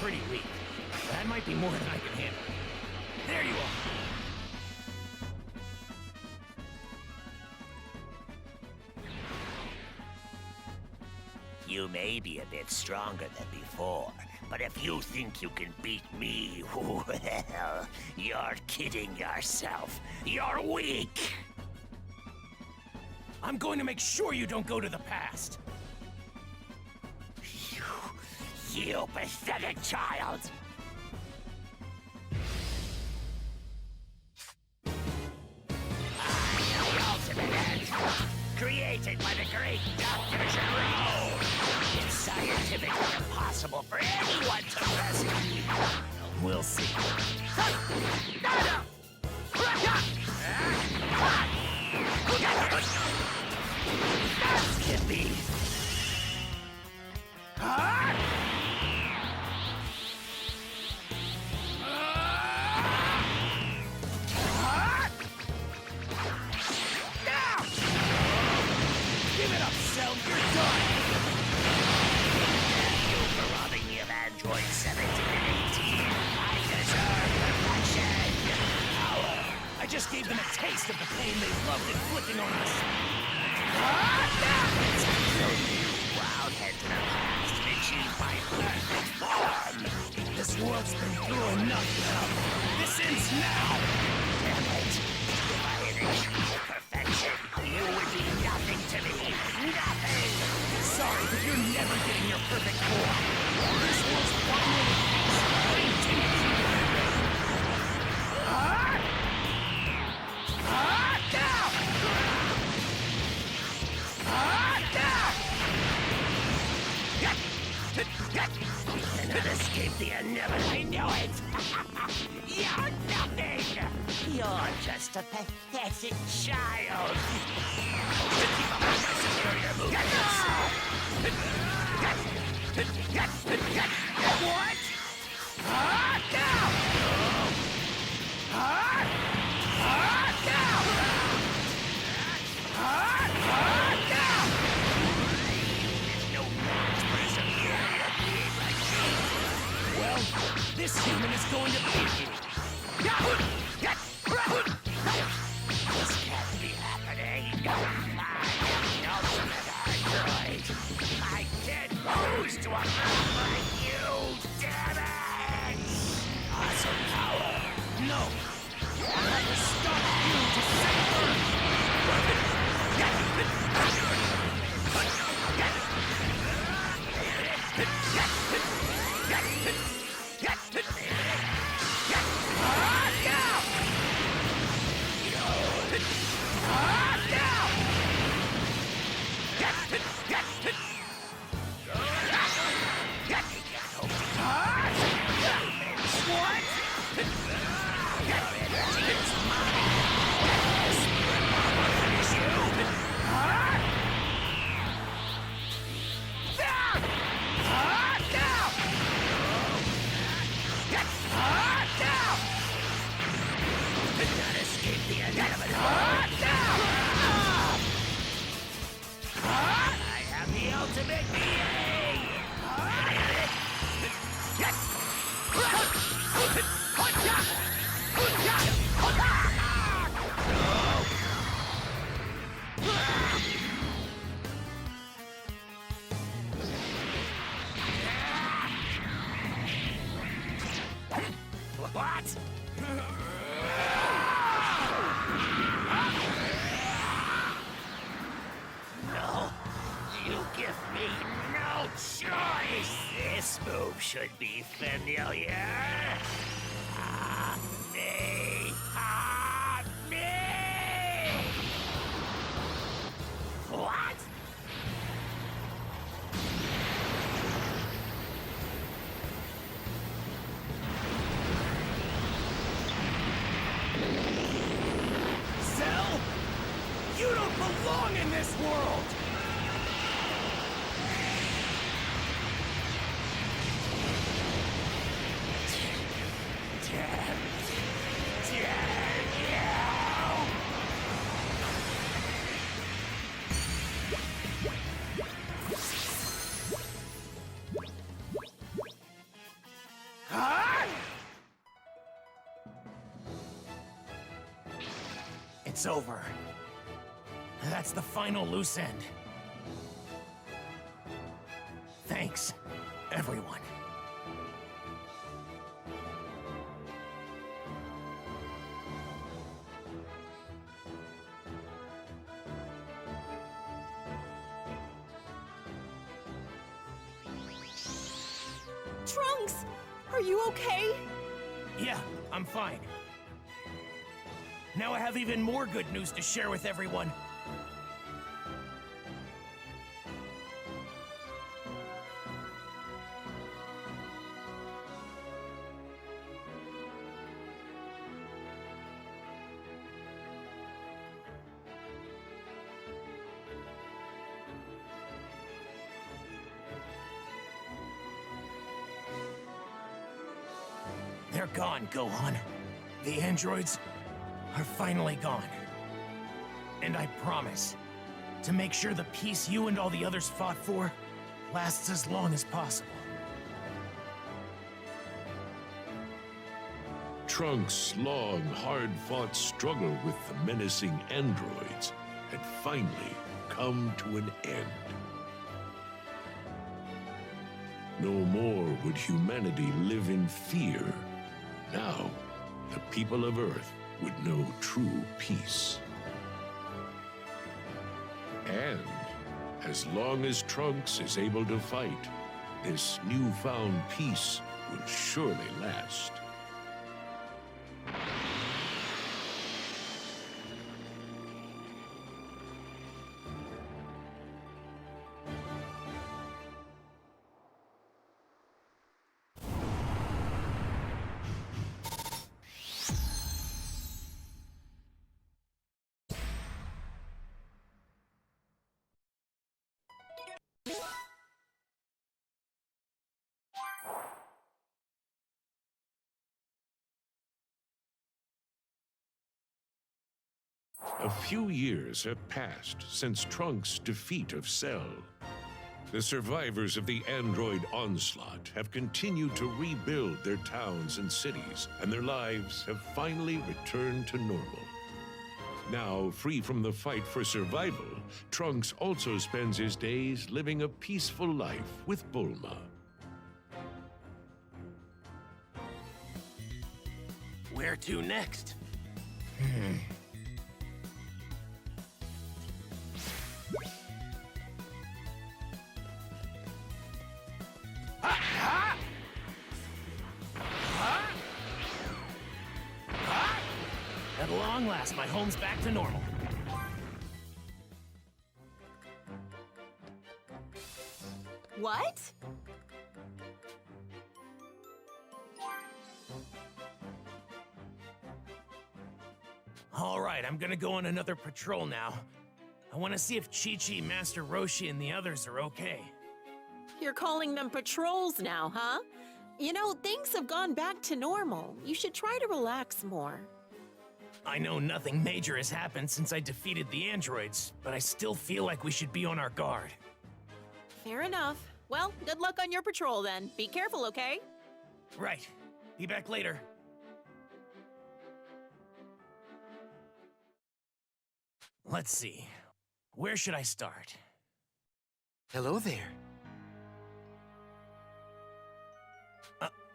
pretty weak. That might be more than I can handle. There you are! You may be a bit stronger than before, but if you think you can beat me, well, you're kidding yourself. You're weak! I'm going to make sure you don't go to the past! You pathetic child! I am the ultimate end, created by the great Dr. Gero. It's scientifically impossible for anyone to rescue me. We'll see. This can be. Give it up, Cell! You're done! Thank you for robbing me of Android 17 and 18. I deserve perfection. I just gave them a taste of the pain they loved inflicting on us. It's a roundhead to the past, achieved by perfect form. This world's been through enough now. This ends now! Damn it. If I had achieved perfection, you would be nothing to me. Nothing. Sorry, but you're never getting your perfect form. This world's finally Cannot escape the inevitable. I know it! You're nothing! You're just a pathetic child. To keep up with my superior movements. What? Well, this human is going to beat you. This can't be happening. I am the ultimate android. I can't lose to a man like you, damn it! Awesome power. No! I had to stop you to save Earth! What? No, you give me no choice. This move should be familiar. Ah, me! Ah, me! What? Cell? You don't belong in this world! It's over. That's the final loose end. Thanks, everyone. Trunks, are you okay? Yeah, I'm fine. Now I have even more good news to share with everyone. They're gone, Gohan. The androids are finally gone. And I promise to make sure the peace you and all the others fought for lasts as long as possible. Trunks' long, hard-fought struggle with the menacing androids had finally come to an end. No more would humanity live in fear. Now, the people of Earth would know true peace. And as long as Trunks is able to fight, this newfound peace will surely last. A few years have passed since Trunks' defeat of Cell. The survivors of the android onslaught have continued to rebuild their towns and cities, and their lives have finally returned to normal. Now, free from the fight for survival, Trunks also spends his days living a peaceful life with Bulma. Where to next? At long last, my home's back to normal. What? All right, I'm gonna go on another patrol now. I want to see if Chi-Chi, Master Roshi, and the others are okay. You're calling them patrols now, huh? You know, things have gone back to normal. You should try to relax more. I know nothing major has happened since I defeated the androids, but I still feel like we should be on our guard. Fair enough. Well, good luck on your patrol then. Be careful, okay? Right. Be back later. Let's see. Where should I start? Hello there.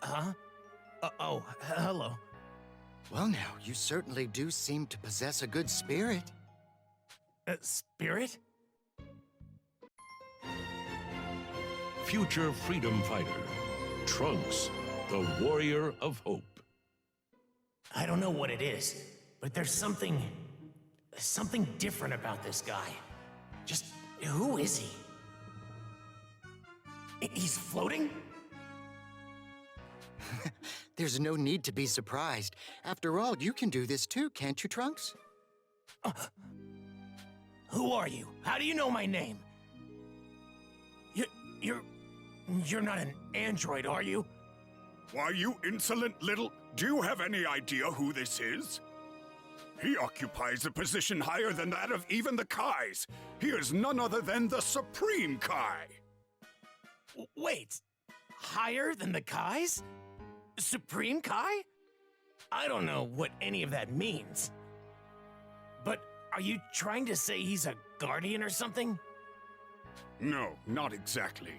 Huh? Hello. Well now, you certainly do seem to possess a good spirit. Spirit? Future freedom fighter, Trunks, the warrior of hope. I don't know what it is, but there's something different about this guy. Just, who is he? He's floating? There's no need to be surprised. After all, you can do this too, can't you, Trunks? Who are you? How do you know my name? You're not an android, are you? Why, you insolent little... Do you have any idea who this is? He occupies a position higher than that of even the Kais. He is none other than the Supreme Kai. Wait, higher than the Kais? Supreme Kai? I don't know what any of that means. But are you trying to say he's a guardian or something? No, not exactly.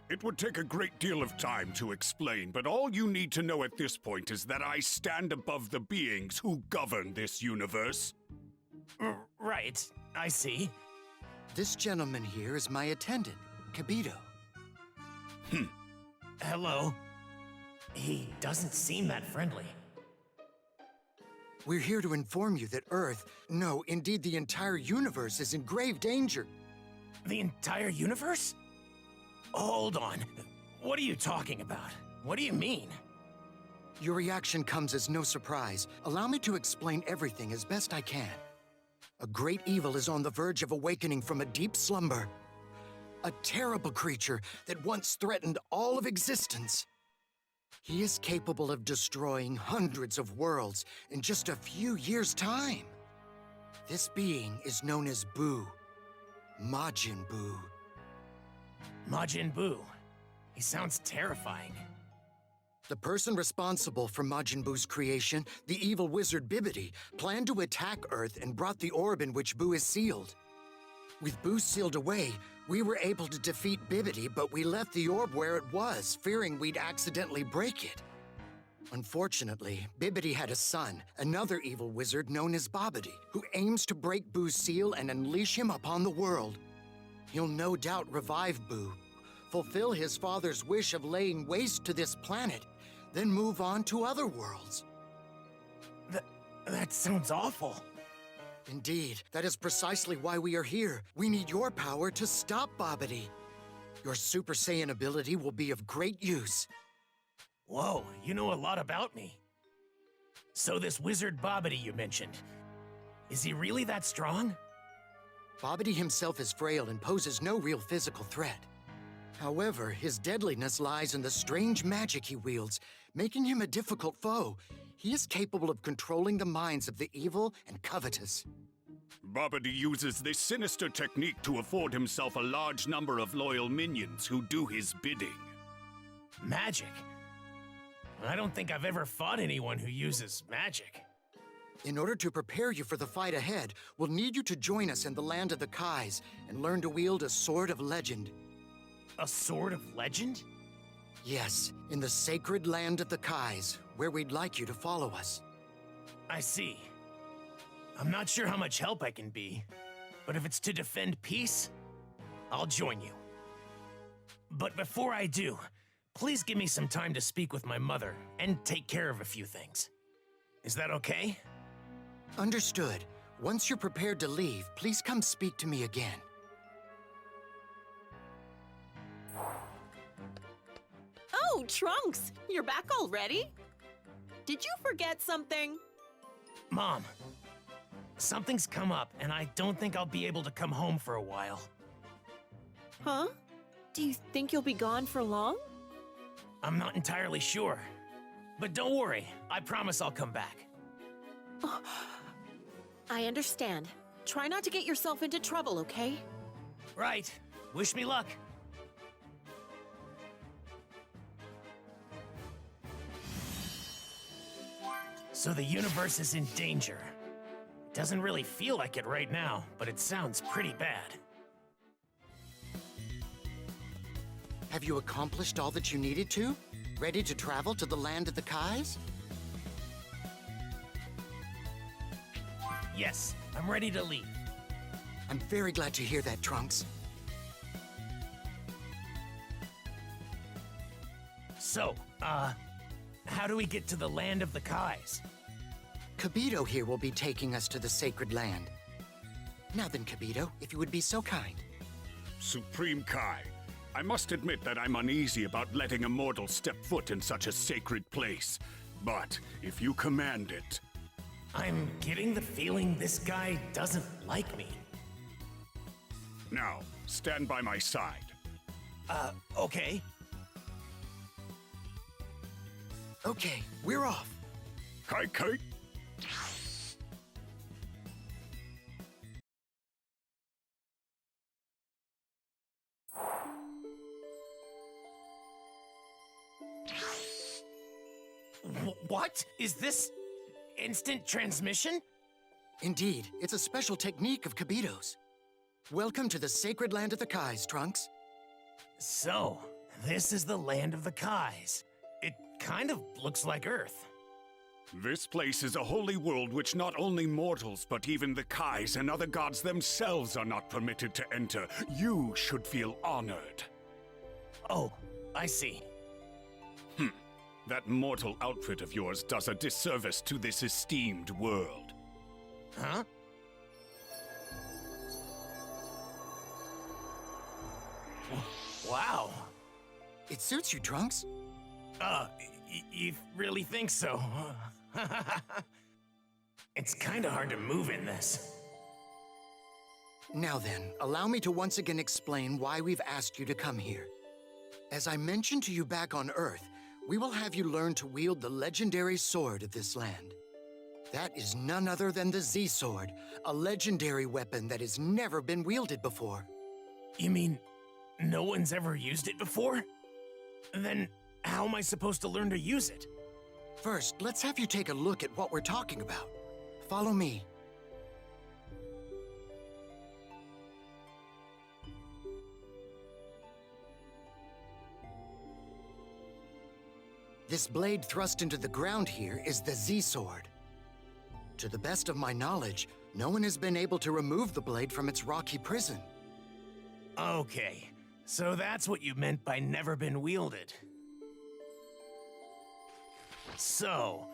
It would take a great deal of time to explain, but all you need to know at this point is that I stand above the beings who govern this universe. Right, I see. This gentleman here is my attendant, Kabito. Hello. He doesn't seem that friendly. We're here to inform you that Earth, no, indeed the entire universe, is in grave danger. The entire universe? Hold on. What are you talking about? What do you mean? Your reaction comes as no surprise. Allow me to explain everything as best I can. A great evil is on the verge of awakening from a deep slumber. A terrible creature that once threatened all of existence. He is capable of destroying hundreds of worlds in just a few years' time. This being is known as Buu. Majin Buu. Majin Buu. He sounds terrifying. The person responsible for Majin Buu's creation, the evil wizard Bibbidi, planned to attack Earth and brought the orb in which Buu is sealed. With Buu sealed away, we were able to defeat Bibbidi, but we left the orb where it was, fearing we'd accidentally break it. Unfortunately, Bibbidi had a son, another evil wizard known as Bobbidi, who aims to break Buu's seal and unleash him upon the world. He'll no doubt revive Buu, fulfill his father's wish of laying waste to this planet, then move on to other worlds. That sounds awful. Indeed, that is precisely why we are here. We need your power to stop Bobbidi. Your Super Saiyan ability will be of great use. Whoa, you know a lot about me. So this wizard Bobbidi you mentioned, is he really that strong? Bobbidi himself is frail and poses no real physical threat. However, his deadliness lies in the strange magic he wields, making him a difficult foe. He is capable of controlling the minds of the evil and covetous. Bobbidi uses this sinister technique to afford himself a large number of loyal minions who do his bidding. Magic? I don't think I've ever fought anyone who uses magic. In order to prepare you for the fight ahead, we'll need you to join us in the land of the Kais and learn to wield a sword of legend. A sword of legend? Yes, in the sacred land of the Kais, where we'd like you to follow us. I see. I'm not sure how much help I can be, but if it's to defend peace, I'll join you. But before I do, please give me some time to speak with my mother and take care of a few things. Is that okay? Understood. Once you're prepared to leave, please come speak to me again. Oh, Trunks, you're back already? Did you forget something? Mom, something's come up and I don't think I'll be able to come home for a while. Huh? Do you think you'll be gone for long? I'm not entirely sure. But don't worry, I promise I'll come back. I understand. Try not to get yourself into trouble, okay? Right. Wish me luck. So the universe is in danger. Doesn't really feel like it right now, but it sounds pretty bad. Have you accomplished all that you needed to? Ready to travel to the land of the Kais? Yes, I'm ready to leave. I'm very glad to hear that, Trunks. So, how do we get to the land of the Kais? Kabito here will be taking us to the sacred land. Now then, Kabito, if you would be so kind. Supreme Kai, I must admit that I'm uneasy about letting a mortal step foot in such a sacred place. But if you command it... I'm getting the feeling this guy doesn't like me. Now, stand by my side. Okay. Okay, we're off. Kai Kai. What? Is this instant transmission? Indeed, it's a special technique of Kibito's. Welcome to the sacred land of the Kais, Trunks. So, this is the land of the Kais. It kind of looks like Earth. This place is a holy world which not only mortals, but even the Kais and other gods themselves are not permitted to enter. You should feel honored. Oh, I see. That mortal outfit of yours does a disservice to this esteemed world. Huh? Wow. It suits you, Trunks. You really think so? It's kinda hard to move in this. Now then, allow me to once again explain why we've asked you to come here. As I mentioned to you back on Earth, we will have you learn to wield the legendary sword of this land. That is none other than the Z-Sword, a legendary weapon that has never been wielded before. You mean, no one's ever used it before? Then, how am I supposed to learn to use it? First, let's have you take a look at what we're talking about. Follow me. This blade thrust into the ground here is the Z-Sword. To the best of my knowledge, no one has been able to remove the blade from its rocky prison. Okay, so that's what you meant by never been wielded. So,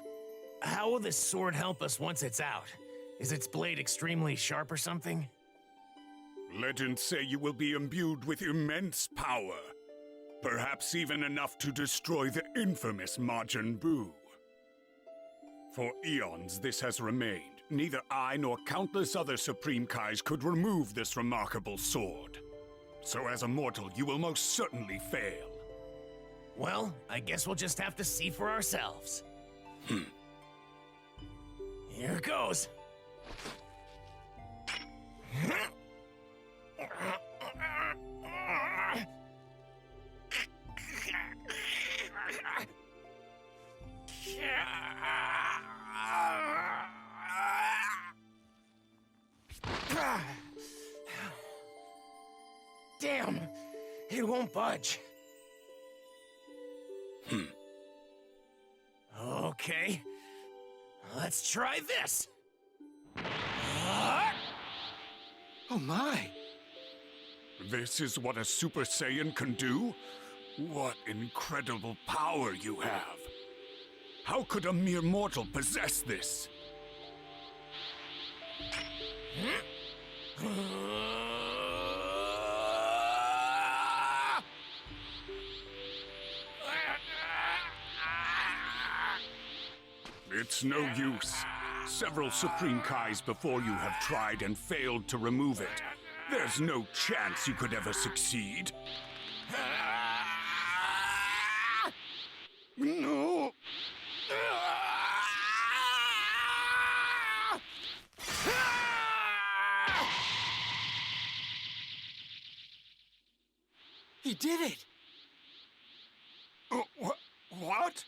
how will this sword help us once it's out? Is its blade extremely sharp or something? Legends say you will be imbued with immense power. Perhaps even enough to destroy the infamous Majin Buu. For eons, this has remained. Neither I nor countless other Supreme Kais could remove this remarkable sword. So as a mortal, you will most certainly fail. Well, I guess we'll just have to see for ourselves. Here goes. Damn, it won't budge. Okay, let's try this. Oh my! This is what a Super Saiyan can do? What incredible power you have! How could a mere mortal possess this? It's no use. Several Supreme Kais before you have tried and failed to remove it. There's no chance you could ever succeed. No! He did it! What?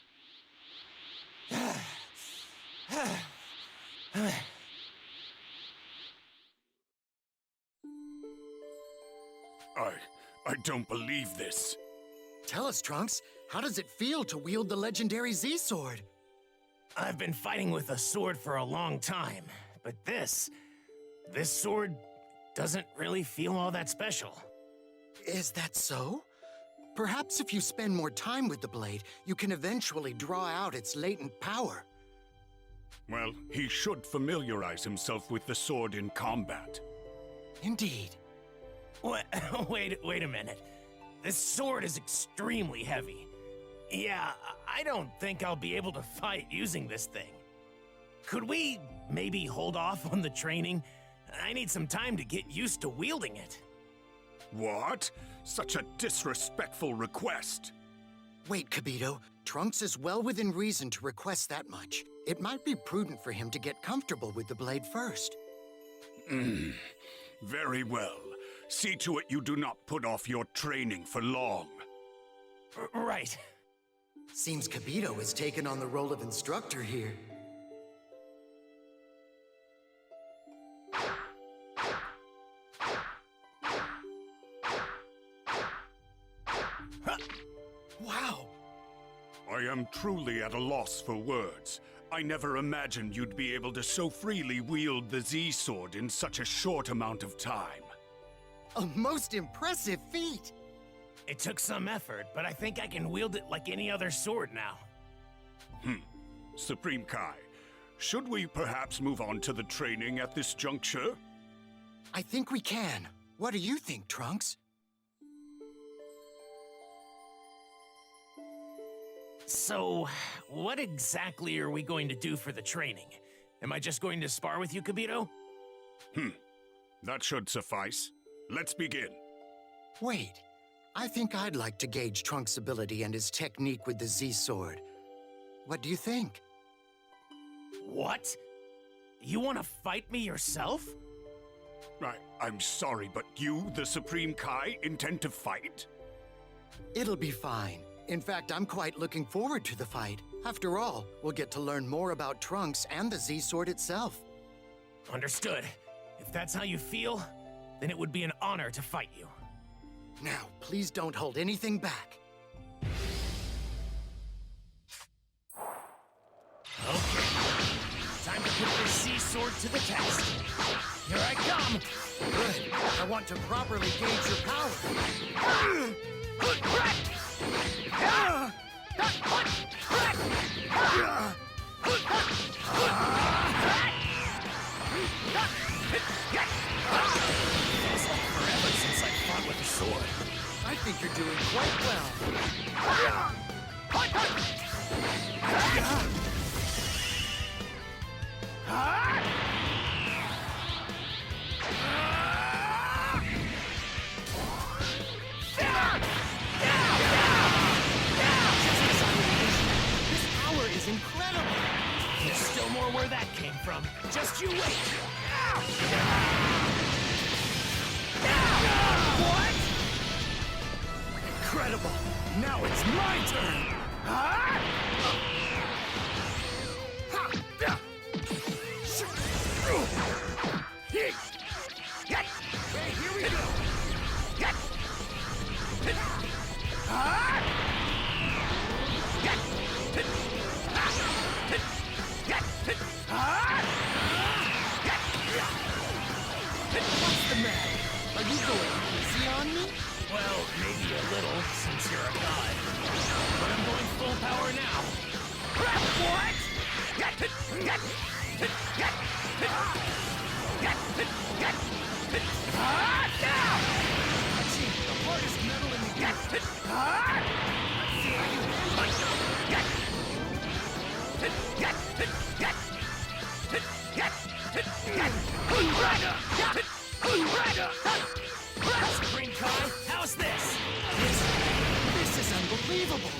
I don't believe this. Tell us, Trunks, how does it feel to wield the legendary Z-Sword? I've been fighting with a sword for a long time, but this sword doesn't really feel all that special. Is that so? Perhaps if you spend more time with the blade, you can eventually draw out its latent power. Well, he should familiarize himself with the sword in combat. Indeed. Wait a minute. This sword is extremely heavy. Yeah, I don't think I'll be able to fight using this thing. Could we maybe hold off on the training? I need some time to get used to wielding it. What? Such a disrespectful request. Wait, Kibito. Trunks is well within reason to request that much. It might be prudent for him to get comfortable with the blade first. Very well. See to it you do not put off your training for long. Right. Seems Kibito has taken on the role of instructor here. Wow! I am truly at a loss for words. I never imagined you'd be able to so freely wield the Z-Sword in such a short amount of time. A most impressive feat! It took some effort, but I think I can wield it like any other sword now. Supreme Kai, should we perhaps move on to the training at this juncture? I think we can. What do you think, Trunks? So, what exactly are we going to do for the training? Am I just going to spar with you, Kibito? That should suffice. Let's begin. Wait. I think I'd like to gauge Trunks' ability and his technique with the Z-Sword. What do you think? What? You want to fight me yourself? I'm sorry, but you, the Supreme Kai, intend to fight? It'll be fine. In fact, I'm quite looking forward to the fight. After all, we'll get to learn more about Trunks and the Z-Sword itself. Understood. If that's how you feel, then it would be an honor to fight you. Now, please don't hold anything back. Okay. Time to put this Z-Sword to the test. Here I come! Good. I want to properly gauge your power. Feels like forever since I fought with a sword. I think you're doing quite well. This power is incredible. There's still more where that came from. Just you wait. What? Incredible. Now it's my turn. Okay, here we go. What's the matter? Are you going easy on me? Well, maybe a little, since you're a god. But I'm going full power now. What? Gee, the hardest metal in the universe. Supreme Kai, how's this? This is unbelievable.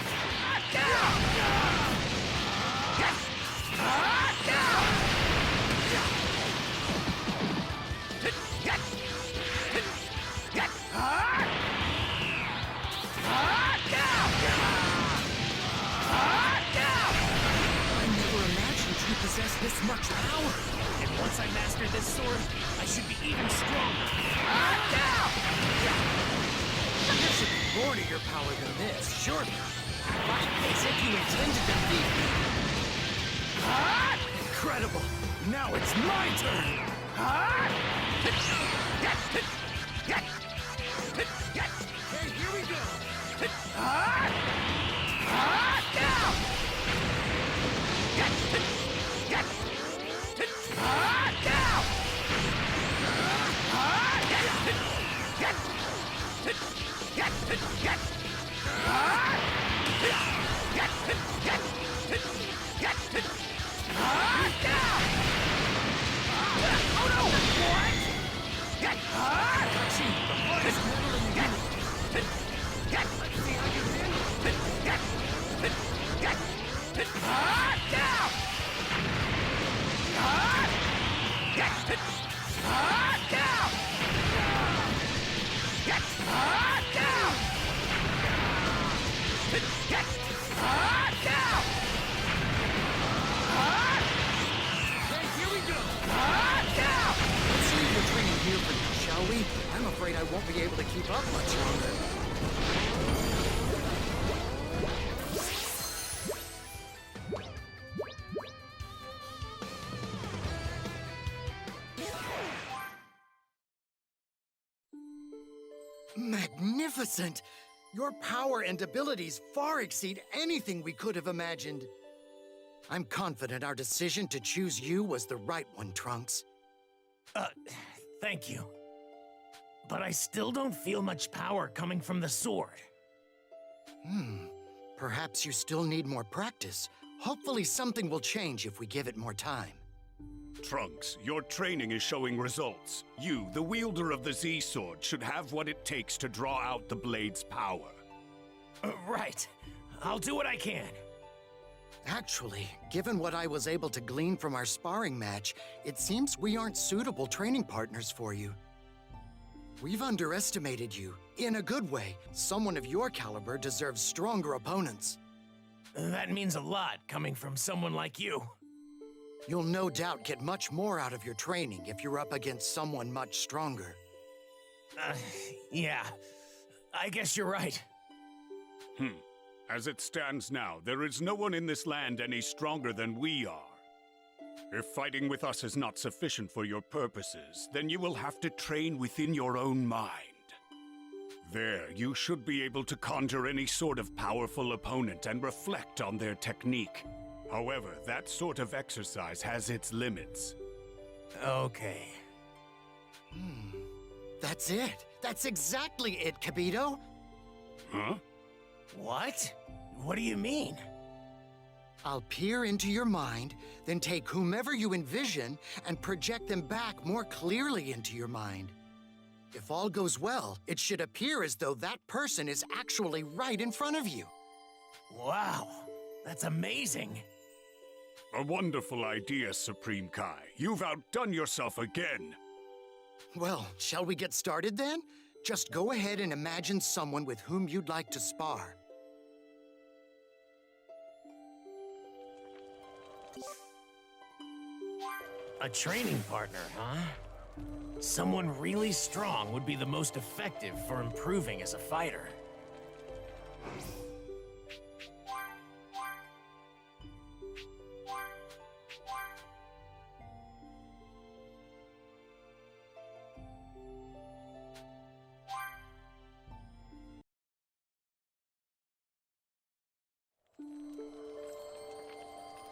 I never imagined you possess this much power. And once I master this sword, I should be even stronger. There should be more to your power than this, surely. Fight as if you intend to defeat me. Incredible! Now it's my turn! Okay, here we go! Gee, the hardest metal in the universe. Let's see how you handle it. Okay, here we go! Let's leave your training here for now, shall we? I'm afraid I won't be able to keep up much longer. Magnificent! Your power and abilities far exceed anything we could have imagined. I'm confident our decision to choose you was the right one, Trunks. Thank you. But I still don't feel much power coming from the sword. Perhaps you still need more practice. Hopefully something will change if we give it more time. Trunks, your training is showing results. You, the wielder of the Z-Sword, should have what it takes to draw out the blade's power. Right. I'll do what I can. Actually, given what I was able to glean from our sparring match, it seems we aren't suitable training partners for you. We've underestimated you. In a good way. Someone of your caliber deserves stronger opponents. That means a lot coming from someone like you. You'll no doubt get much more out of your training if you're up against someone much stronger. Yeah. I guess you're right. As it stands now, there is no one in this land any stronger than we are. If fighting with us is not sufficient for your purposes, then you will have to train within your own mind. There, you should be able to conjure any sort of powerful opponent and reflect on their technique. However, that sort of exercise has its limits. Okay. That's it. That's exactly it, Kibito. Huh? What? What do you mean? I'll peer into your mind, then take whomever you envision and project them back more clearly into your mind. If all goes well, it should appear as though that person is actually right in front of you. Wow. That's amazing. A wonderful idea, Supreme Kai. You've outdone yourself again. Well, shall we get started then? Just go ahead and imagine someone with whom you'd like to spar. A training partner, huh? Someone really strong would be the most effective for improving as a fighter.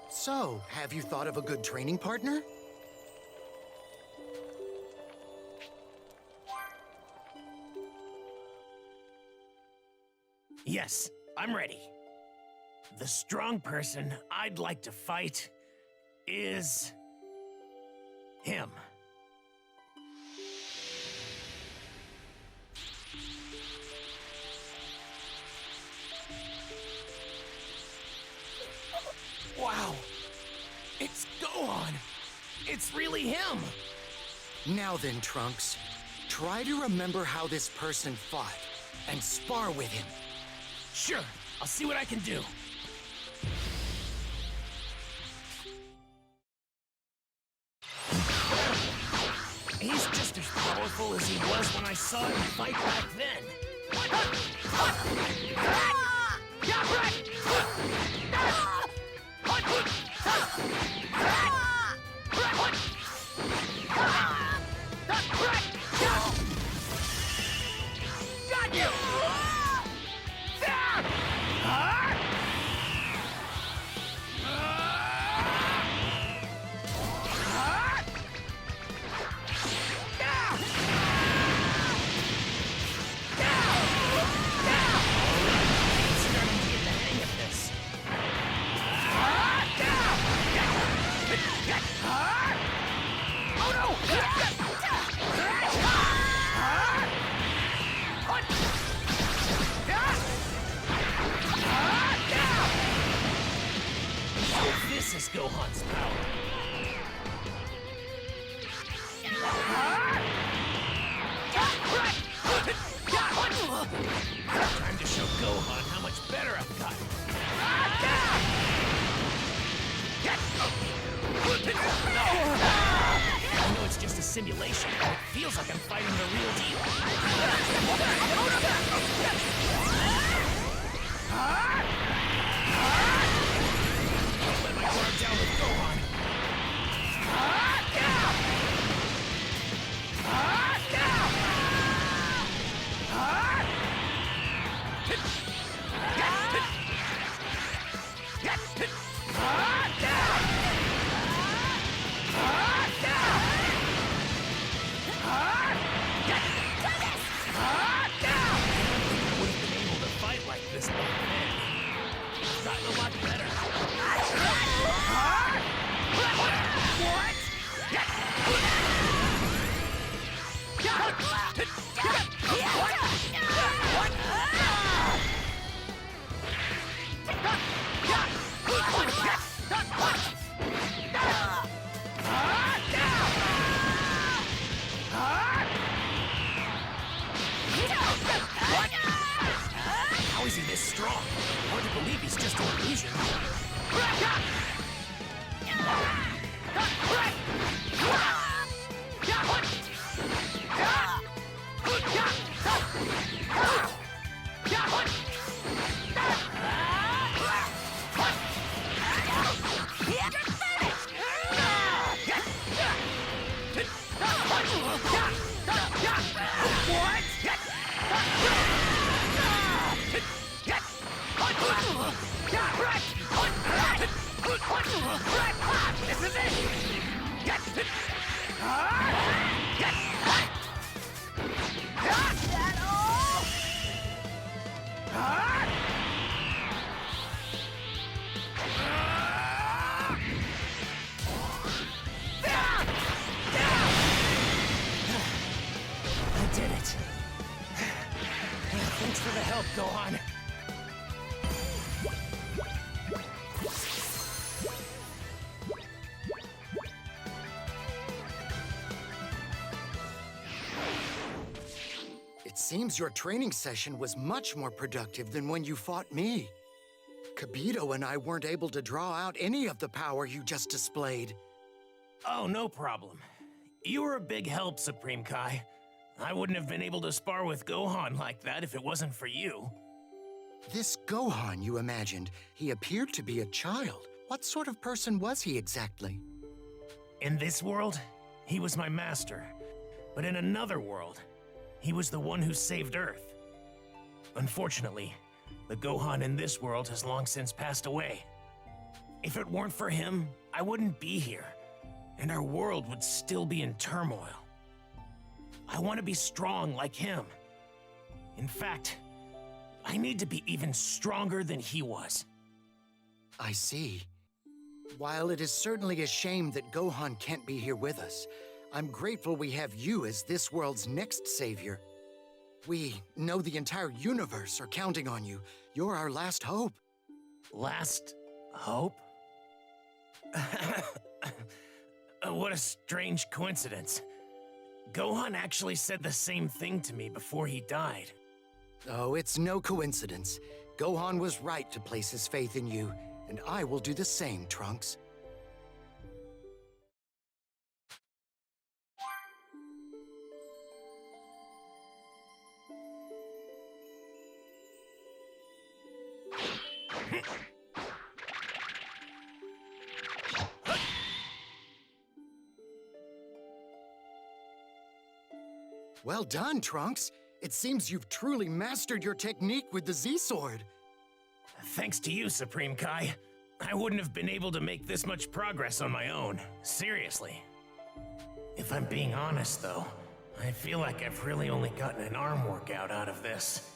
So, have you thought of a good training partner? Yes, I'm ready. The strong person I'd like to fight is him. Wow! It's Gohan! It's really him! Now then, Trunks, try to remember how this person fought, and spar with him. Sure, I'll see what I can do. He's just as powerful as he was when I saw him fight back then. Got you! This is Gohan's power. Time to show Gohan how much better I've got. I know it's just a simulation, but it feels like I'm fighting the real deal. Don't let my guard down with Gohan. How is he this strong? Hard to believe he's just an illusion. This is it! I did it. Thanks for the help, Gohan. It seems your training session was much more productive than when you fought me. Kibito and I weren't able to draw out any of the power you just displayed. Oh, no problem. You were a big help, Supreme Kai. I wouldn't have been able to spar with Gohan like that if it wasn't for you. This Gohan you imagined, he appeared to be a child. What sort of person was he exactly? In this world, he was my master. But in another world, he was the one who saved Earth. Unfortunately, the Gohan in this world has long since passed away. If it weren't for him, I wouldn't be here, and our world would still be in turmoil. I want to be strong like him. In fact, I need to be even stronger than he was. I see. While it is certainly a shame that Gohan can't be here with us, I'm grateful we have you as this world's next savior. We know the entire universe are counting on you. You're our last hope. Last hope? What a strange coincidence. Gohan actually said the same thing to me before he died. Oh, it's no coincidence. Gohan was right to place his faith in you, and I will do the same, Trunks. Well done, Trunks. It seems you've truly mastered your technique with the Z-Sword. Thanks to you, Supreme Kai. I wouldn't have been able to make this much progress on my own. Seriously. If I'm being honest, though, I feel like I've really only gotten an arm workout out of this.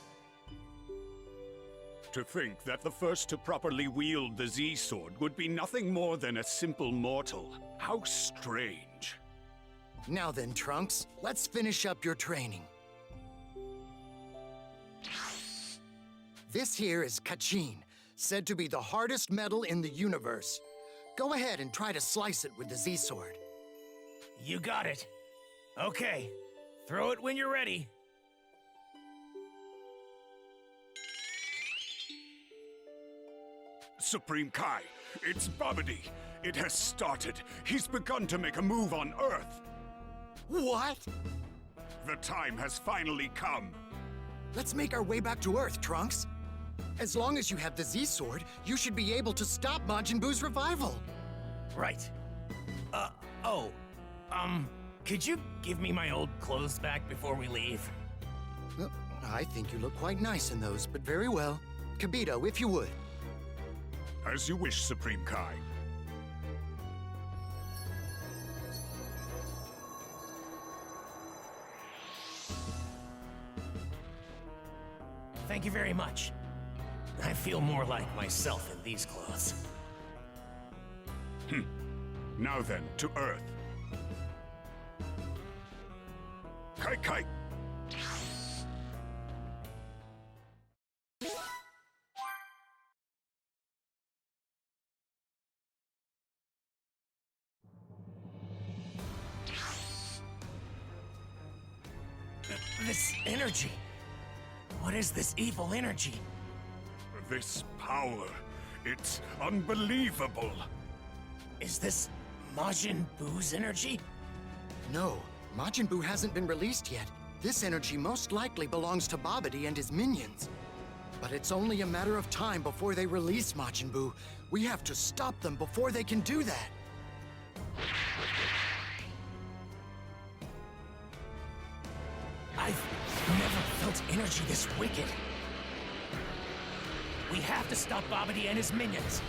To think that the first to properly wield the Z-Sword would be nothing more than a simple mortal. How strange. Now then, Trunks, let's finish up your training. This here is Kachin, said to be the hardest metal in the universe. Go ahead and try to slice it with the Z-Sword. You got it. Okay, throw it when you're ready. Supreme Kai, it's Babidi. It has started. He's begun to make a move on Earth. What? The time has finally come. Let's make our way back to Earth, Trunks. As long as you have the Z-Sword, you should be able to stop Majin Buu's revival. Right. Could you give me my old clothes back before we leave? I think you look quite nice in those, but very well. Kibito, if you would. As you wish, Supreme Kai. Thank you very much. I feel more like myself in these clothes. Now then, to Earth. Kai Kai! This energy, What is this evil energy? This power, it's unbelievable. Is this Majin Buu's energy? No, Majin Buu hasn't been released yet. This energy most likely belongs to Babidi and his minions. But it's only a matter of time before they release Majin Buu. We have to stop them before they can do that. I've never felt energy this wicked. We have to stop Babidi and his minions.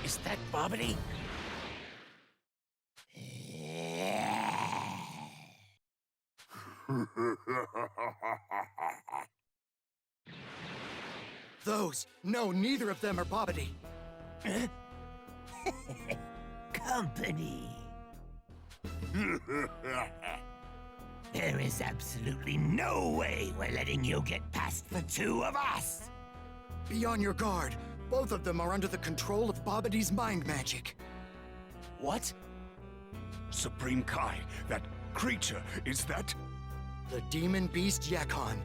Is that Babidi? Those! No, neither of them are Babidi. Company. There is absolutely no way we're letting you get past the two of us. Be on your guard. Both of them are under the control of Babidi's mind magic. What? Supreme Kai, that creature, is that? The demon beast Yakon.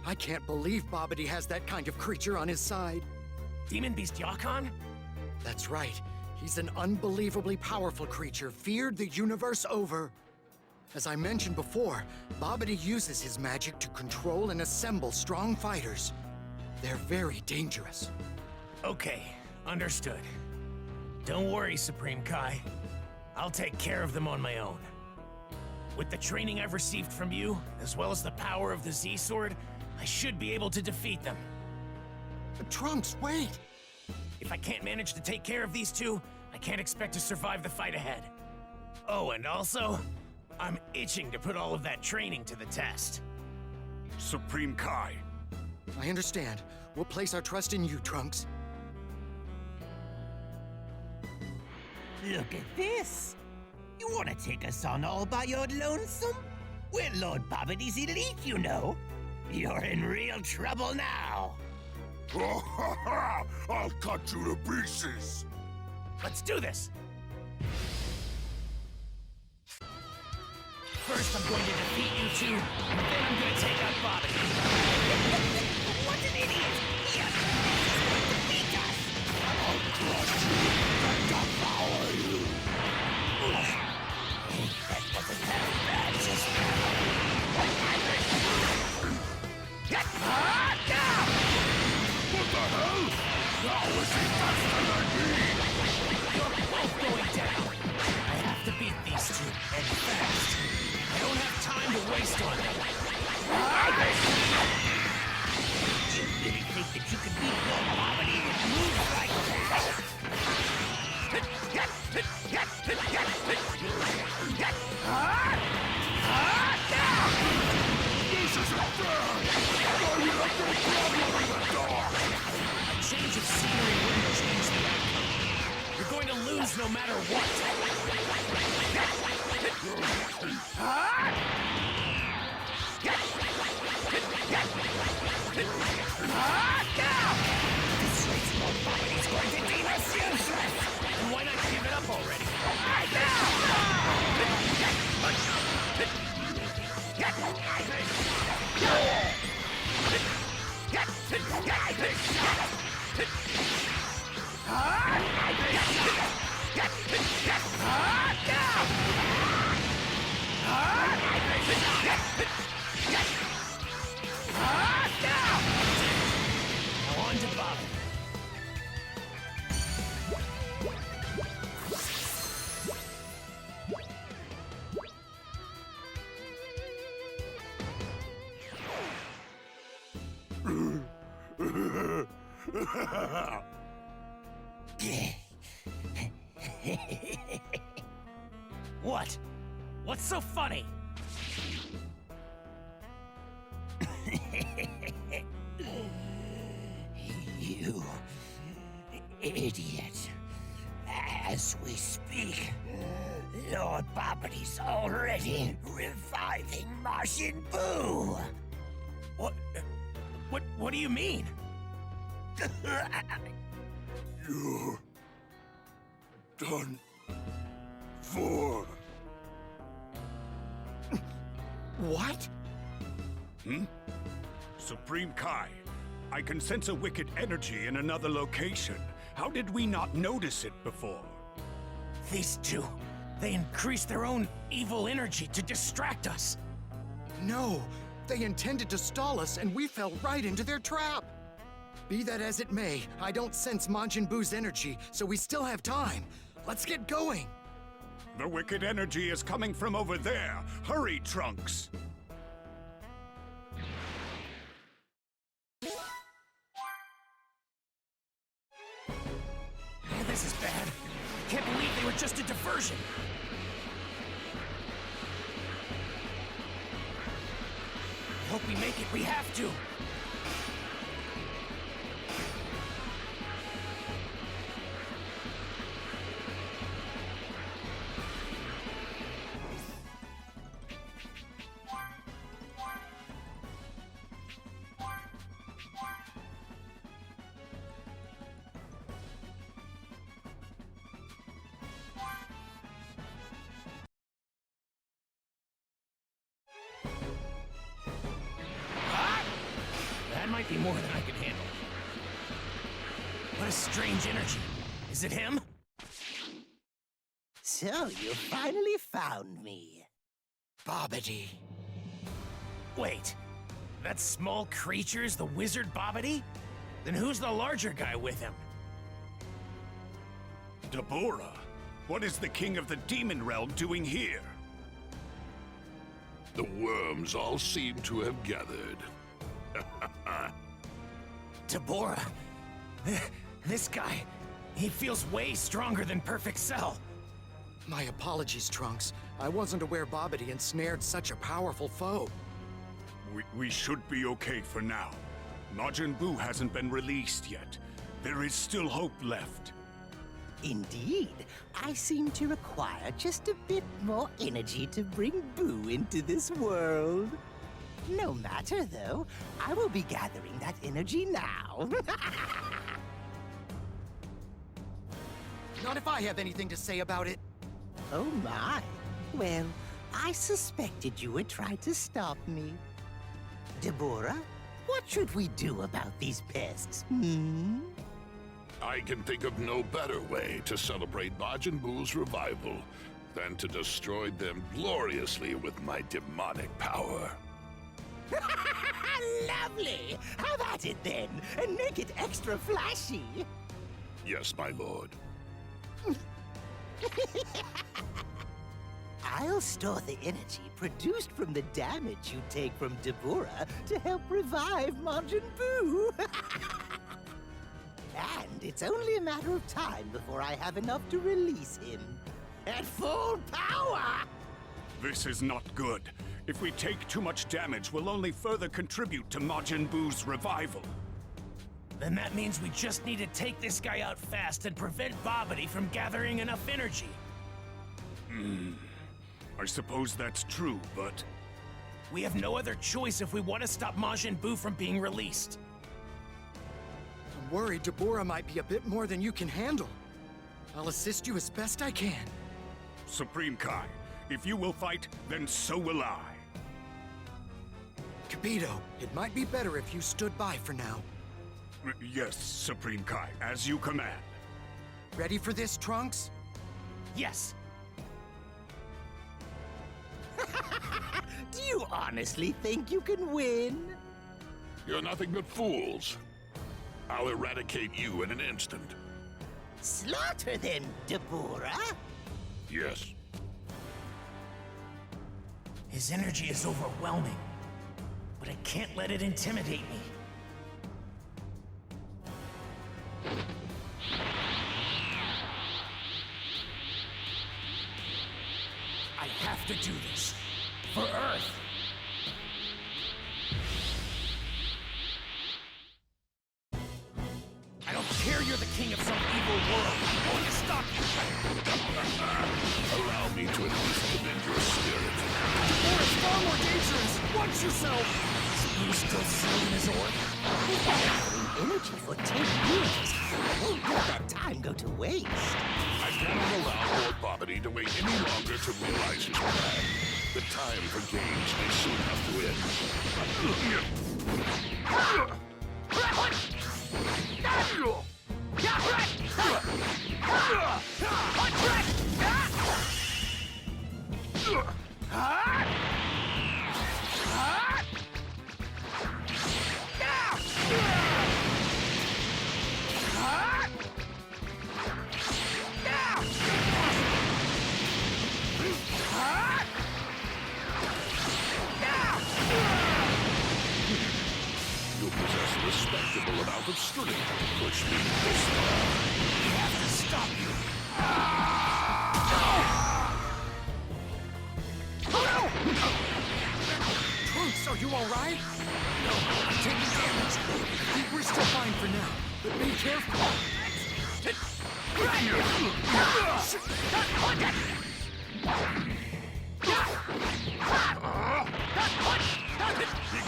I can't believe Babidi has that kind of creature on his side. Demon Beast Yakon? That's right. He's an unbelievably powerful creature, feared the universe over. As I mentioned before, Babidi uses his magic to control and assemble strong fighters. They're very dangerous. Okay, understood. Don't worry, Supreme Kai. I'll take care of them on my own. With the training I've received from you, as well as the power of the Z-Sword, I should be able to defeat them. Trunks, wait! If I can't manage to take care of these two, I can't expect to survive the fight ahead. Oh, and also, I'm itching to put all of that training to the test. Supreme Kai. I understand. We'll place our trust in you, Trunks. Look at this. You want to take us on all by your lonesome? We're Lord Babidi's elite, you know. You're in real trouble now. I'll cut you to pieces. Let's do this! First, I'm going to defeat you two, and then I'm going to take out Babidi. What an idiot! He has to defeat us! I'll crush you and devour you! That wasn't that bad just now. What the hell? How is he faster than me? You're both going down! I have to beat these two, and fast. I don't have time to waste on them. You really think that you can beat Lord Babidi and move like that? This isn't fair! Why we have no problem in the dark? A change of scenery wouldn't change the outcome. You're going to lose no matter what. This race Lord Babidi's going to deem us useless! And why not give it up already? What? What's so funny? You idiot. As we speak, Lord Bobity's already reviving Majin Buu. What do you mean? You're done for. What? Supreme Kai, I can sense a wicked energy in another location. How did we not notice it before? These two, they increased their own evil energy to distract us. No, they intended to stall us and we fell right into their trap. Be that as it may, I don't sense Majin Buu's energy, so we still have time. Let's get going. The wicked energy is coming from over there. Hurry, Trunks. This is bad. Can't believe they were just a diversion. I hope we make it. We have to. That might be more than I can handle. What a strange energy. Is it him? So you finally found me. Bobbity. Wait, that small creature's the wizard Bobbity? Then who's the larger guy with him? Deborah, what is the king of the demon realm doing here? The worms all seem to have gathered. Deborah. This guy, he feels way stronger than Perfect Cell. My apologies, Trunks. I wasn't aware Bobbity ensnared such a powerful foe. We should be okay for now. Majin Buu hasn't been released yet. There is still hope left. Indeed, I seem to require just a bit more energy to bring Boo into this world. No matter, though, I will be gathering that energy now. Not if I have anything to say about it. Oh my. Well, I suspected you would try to stop me. Deborah, what should we do about these pests, I can think of no better way to celebrate Majin Buu's revival than to destroy them gloriously with my demonic power. Lovely! Have at it then, and make it extra flashy. Yes, my lord. I'll store the energy produced from the damage you take from Deborah to help revive Majin Buu. And it's only a matter of time before I have enough to release him. At full power! This is not good. If we take too much damage, we'll only further contribute to Majin Buu's revival. Then that means we just need to take this guy out fast and prevent Bobbity from gathering enough energy. I suppose that's true, but... We have no other choice if we want to stop Majin Buu from being released. I'm worried Deborah might be a bit more than you can handle. I'll assist you as best I can. Supreme Kai, if you will fight, then so will I. Capito, it might be better if you stood by for now. Yes, Supreme Kai, as you command. Ready for this, Trunks? Yes. Do you honestly think you can win? You're nothing but fools. I'll eradicate you in an instant. Slaughter them, Deborah! Yes. His energy is overwhelming, but I can't let it intimidate me. have to do this. For Earth. I don't care you're the king of some evil world. I'm going to stop you. Allow me to at least commend your spirit. Or it's far more dangerous. Watch yourself. Is Boo still sealed in his orb? Energy for 10 years. I won't let that time go to waste. I cannot allow Lord Bobbity to wait any longer to realize his plan. The time for games may soon have to end. You possess a respectable amount of strength to push me this far. We have to stop you. Trunks, are you all right? No, I'm taking damage. I think we're still fine for now, but be careful. Be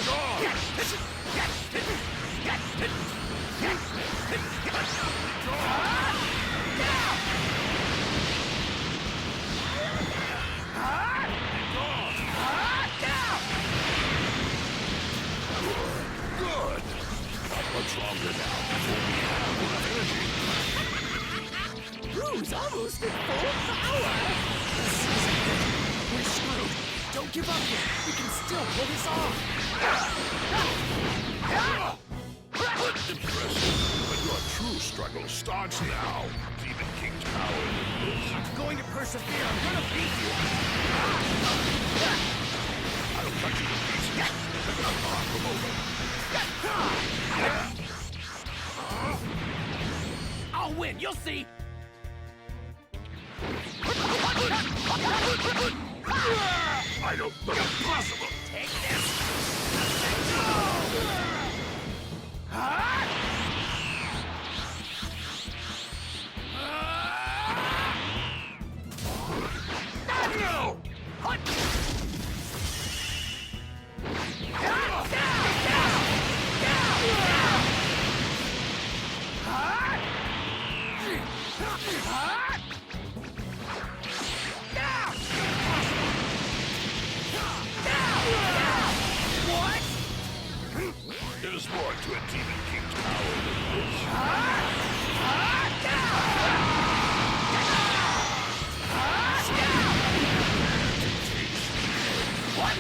gone! Good! Not much longer now before we have enough energy. Boo's almost at full power. This isn't good. We're screwed. Don't give up yet. We can still pull this off. Impressive, but your true struggle starts now. Demon King's power is... I'm going to persevere. I'm gonna beat you. I'll cut you to pieces. Come over. I'll win. You'll see. I don't think it's possible. Take this. No! There's more to a Demon King's power than this. What?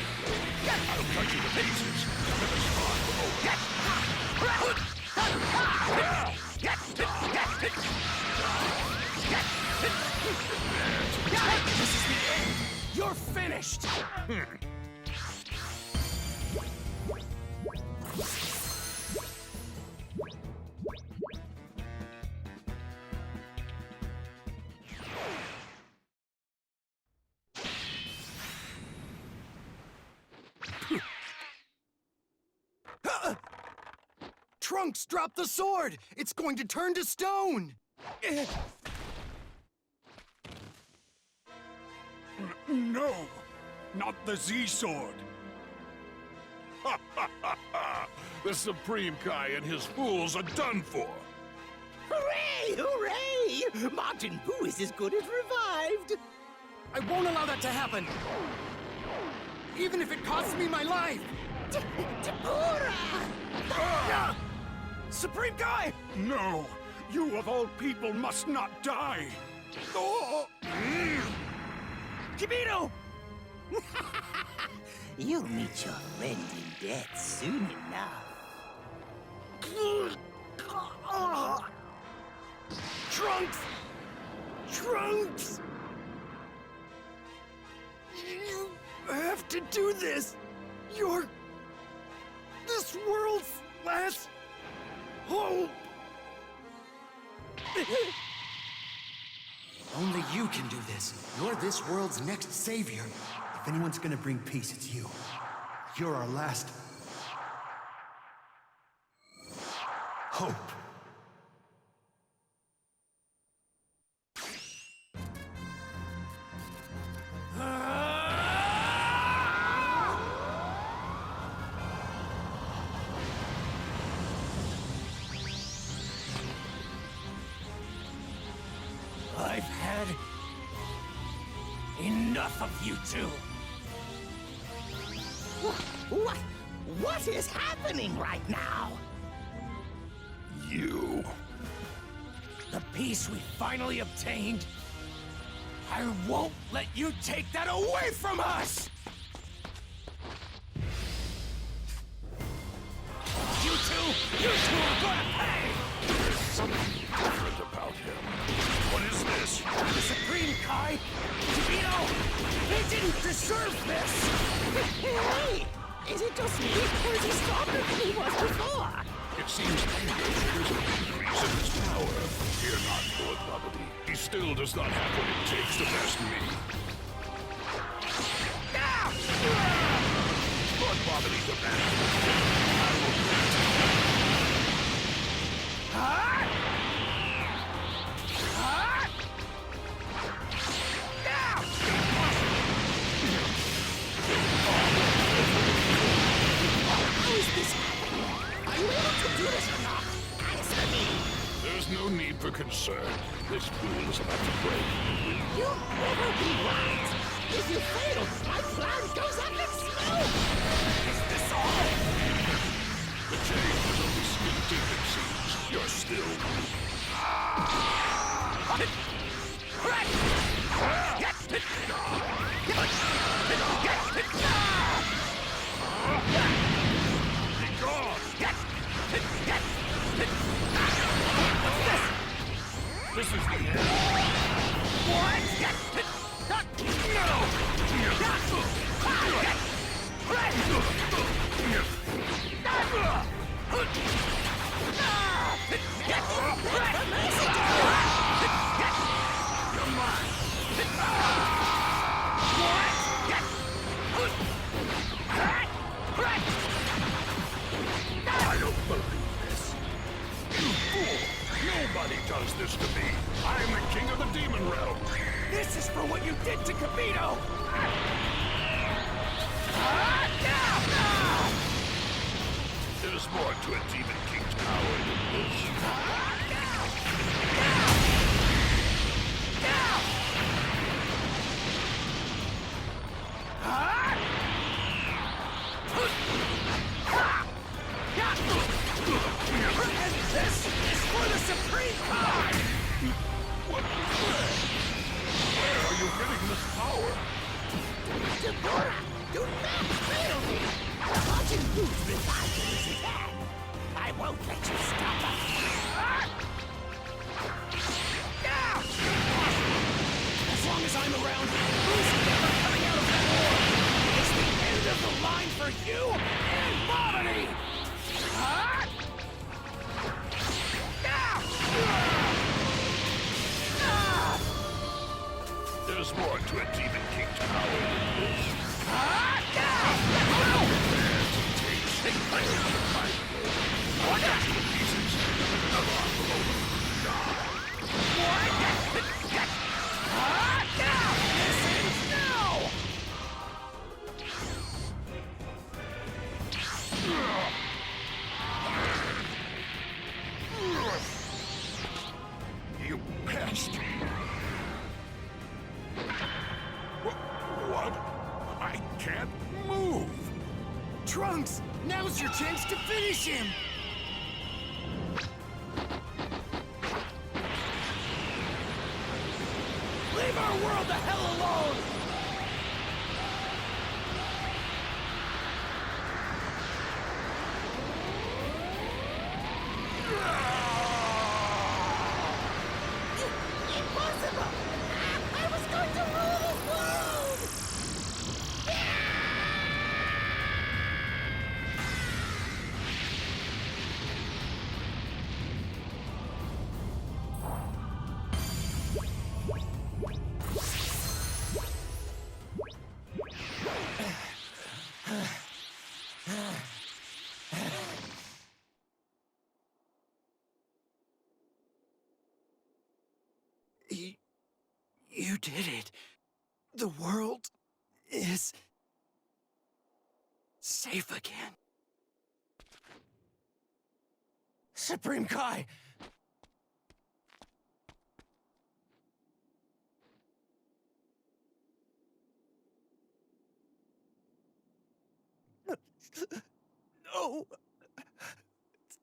I'll cut you to pieces. This is the end. You're finished. Trunks, drop the sword! It's going to turn to stone! No, not the Z-Sword. The Supreme Kai and his fools are done for. Hooray! Hooray! Martin Boo is as good as revived. I won't allow that to happen! Even if it costs me my life! Dabura! Supreme Kai! No, you of all people must not die. Oh. Kibito! You'll meet your friend in death soon enough. Trunks! Trunks! You have to do this! You're... this world's last hope! Only you can do this. You're this world's next savior. If anyone's gonna bring peace, it's you. You're our last hope. I've had enough of you two. What is happening right now? You. The peace we finally obtained. I won't let you take that away from us! You two are gonna pay! There's something different about him. What is this? The Supreme Kai, Tibino, they didn't deserve this! Hey! Is it just me, or is he stronger than he was before? It seems anger triggers an increase in his power. Fear not, Lord Babidi. He still does not have what it takes to best me. Lord Babidi demands I will grant How is this happening? Are you able to do this or not? Answer me! There's no need for concern. This fool is about to break. You'll never be right! If you fail, my plan goes up in smoke! Is this all? The change is only skin deep, it seems. You're still weak. Be gone! This is the end. I don't believe this. You fool! Nobody does this to me. I am the king of the demon realm. This is for what you did to Kabito! There's more to a demon king's power than this. And this is for the Supreme Kai! What was that? Where are you getting this power? Deborah, do not fail me! Watching Boots revive you as he can. I won't let you stop us. As long as I'm around, who's never coming out of that war? It's the end of the line for you and Bobby! There's more to a demon king's power than this. You pest! What? I can't move! Trunks, now's your chance to finish him! Leave our world the hell alone! Impossible! I was going to rule the world! You did it. The world is safe again. Supreme Kai! No!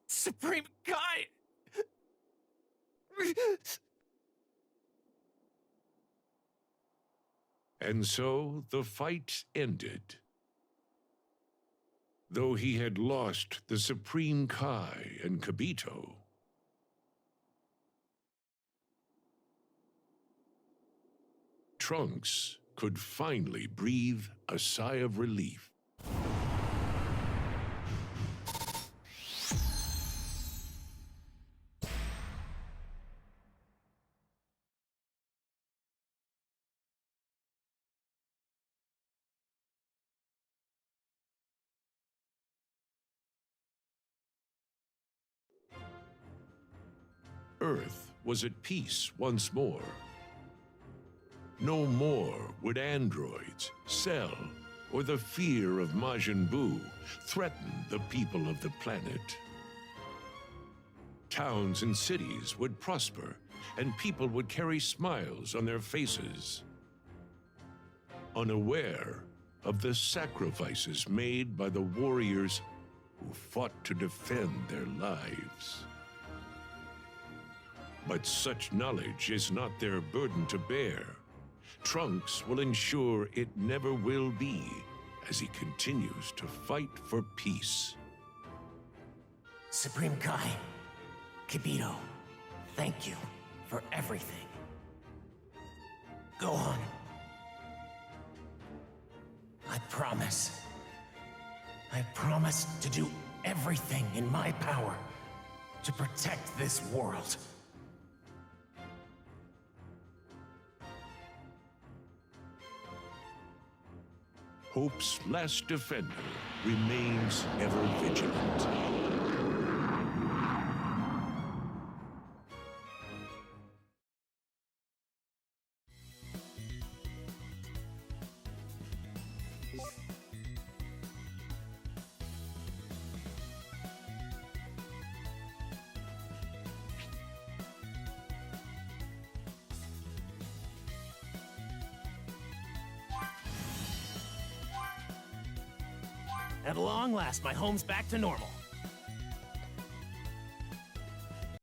Supreme Kai! And so the fight ended. Though he had lost the Supreme Kai and Kibito, Trunks could finally breathe a sigh of relief. Earth was at peace once more. No more would androids, Cell, or the fear of Majin Buu threaten the people of the planet. Towns and cities would prosper, and people would carry smiles on their faces, unaware of the sacrifices made by the warriors who fought to defend their lives. But such knowledge is not their burden to bear. Trunks will ensure it never will be, as he continues to fight for peace. Supreme Kai, Kibito, thank you for everything. Go on. I promise to do everything in my power to protect this world. Hope's last defender remains ever vigilant. At long last, my home's back to normal.